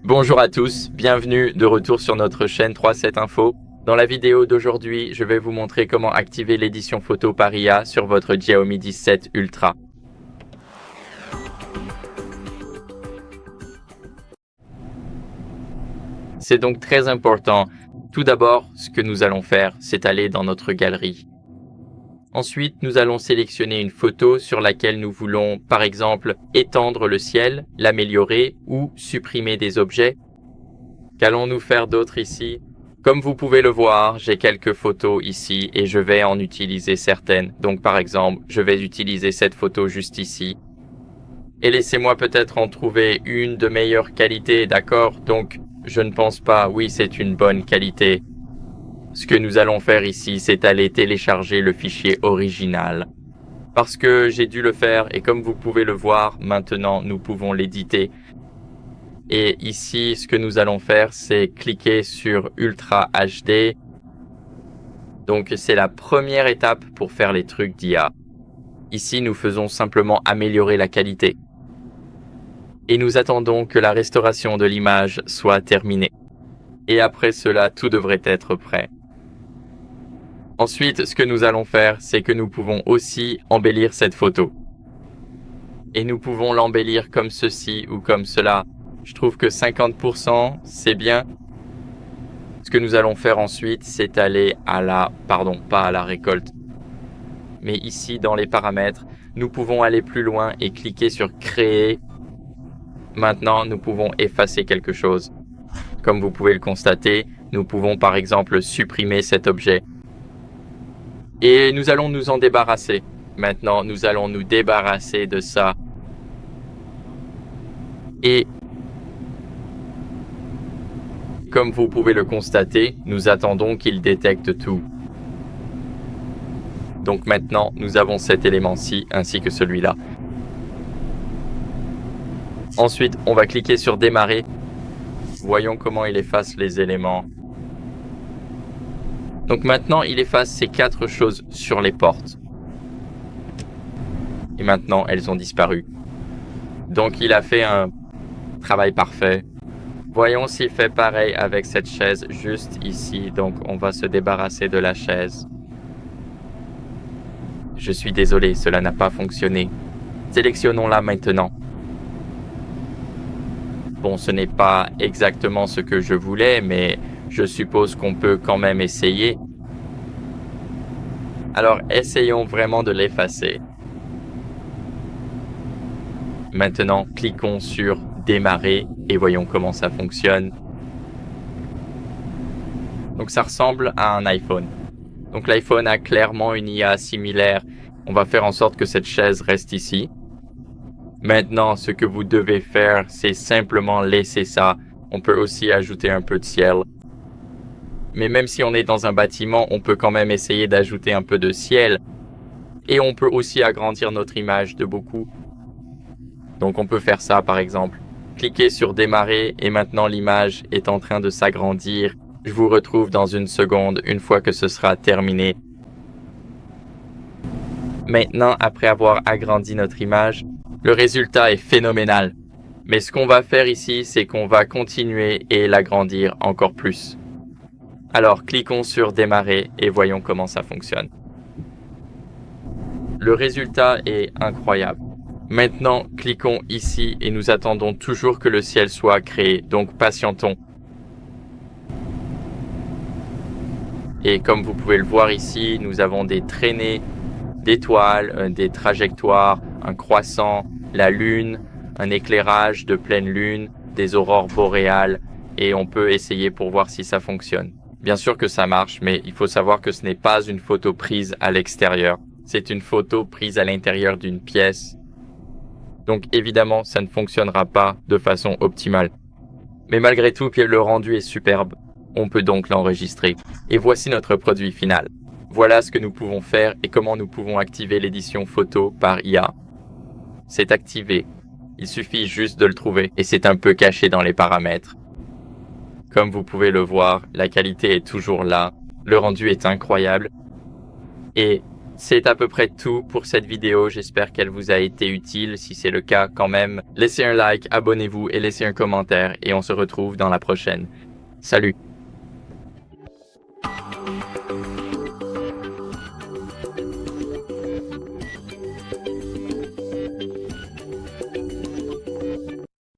Bonjour à tous, bienvenue de retour sur notre chaîne 37 Info. Dans la vidéo d'aujourd'hui, je vais vous montrer comment activer l'édition photo par IA sur votre Xiaomi 17 Ultra. C'est donc très important. Tout d'abord, ce que nous allons faire, c'est aller dans notre galerie. Ensuite, nous allons sélectionner une photo sur laquelle nous voulons, par exemple, étendre le ciel, l'améliorer ou supprimer des objets. Qu'allons-nous faire d'autre ici? Comme vous pouvez le voir, j'ai quelques photos ici et je vais en utiliser certaines. Donc par exemple, je vais utiliser cette photo juste ici. Et laissez-moi peut-être en trouver une de meilleure qualité, d'accord? Donc je ne pense pas, oui, c'est une bonne qualité. Ce que nous allons faire ici, c'est aller télécharger le fichier original. Parce que j'ai dû le faire et comme vous pouvez le voir, maintenant nous pouvons l'éditer. Et ici, ce que nous allons faire, c'est cliquer sur Ultra HD. Donc c'est la première étape pour faire les trucs d'IA. Ici, nous faisons simplement améliorer la qualité. Et nous attendons que la restauration de l'image soit terminée. Et après cela, tout devrait être prêt. Ensuite, ce que nous allons faire, c'est que nous pouvons aussi embellir cette photo. Et nous pouvons l'embellir comme ceci ou comme cela. Je trouve que 50%, c'est bien. Ce que nous allons faire ensuite, c'est aller à la... pas à la récolte. Mais ici, dans les paramètres, nous pouvons aller plus loin et cliquer sur Créer. Maintenant, nous pouvons effacer quelque chose. Comme vous pouvez le constater, nous pouvons par exemple supprimer cet objet. Et nous allons nous en débarrasser. Maintenant, nous allons nous débarrasser de ça. Et comme vous pouvez le constater, nous attendons qu'il détecte tout. Donc maintenant, nous avons cet élément-ci ainsi que celui-là. Ensuite, on va cliquer sur Démarrer. Voyons comment il efface les éléments. Donc maintenant, il efface ces 4 choses sur les portes. Et maintenant, elles ont disparu. Donc il a fait un travail parfait. Voyons s'il fait pareil avec cette chaise juste ici. Donc on va se débarrasser de la chaise. Je suis désolé, cela n'a pas fonctionné. Sélectionnons-la maintenant. Bon, ce n'est pas exactement ce que je voulais, mais je suppose qu'on peut quand même essayer. Alors essayons vraiment de l'effacer. Maintenant, cliquons sur Démarrer et voyons comment ça fonctionne. Donc ça ressemble à un iPhone. Donc l'iPhone a clairement une IA similaire. On va faire en sorte que cette chaise reste ici. Maintenant, ce que vous devez faire, c'est simplement laisser ça. On peut aussi ajouter un peu de ciel. Mais même si on est dans un bâtiment, on peut quand même essayer d'ajouter un peu de ciel. Et on peut aussi agrandir notre image de beaucoup. Donc on peut faire ça par exemple. Cliquez sur Démarrer et maintenant l'image est en train de s'agrandir. Je vous retrouve dans une seconde une fois que ce sera terminé. Maintenant, après avoir agrandi notre image, le résultat est phénoménal. Mais ce qu'on va faire ici, c'est qu'on va continuer et l'agrandir encore plus. Alors, cliquons sur Démarrer et voyons comment ça fonctionne. Le résultat est incroyable. Maintenant, cliquons ici et nous attendons toujours que le ciel soit créé, donc patientons. Et comme vous pouvez le voir ici, nous avons des traînées d'étoiles, des trajectoires, un croissant, la lune, un éclairage de pleine lune, des aurores boréales et on peut essayer pour voir si ça fonctionne. Bien sûr que ça marche, mais il faut savoir que ce n'est pas une photo prise à l'extérieur. C'est une photo prise à l'intérieur d'une pièce. Donc évidemment, ça ne fonctionnera pas de façon optimale. Mais malgré tout, le rendu est superbe. On peut donc l'enregistrer. Et voici notre produit final. Voilà ce que nous pouvons faire et comment nous pouvons activer l'édition photo par IA. C'est activé. Il suffit juste de le trouver et c'est un peu caché dans les paramètres. Comme vous pouvez le voir, la qualité est toujours là. Le rendu est incroyable. Et C'est à peu près tout pour cette vidéo. J'espère qu'elle vous a été utile. Si c'est le cas, quand même, laissez un like, abonnez-vous et laissez un commentaire et on se retrouve dans la prochaine. Salut!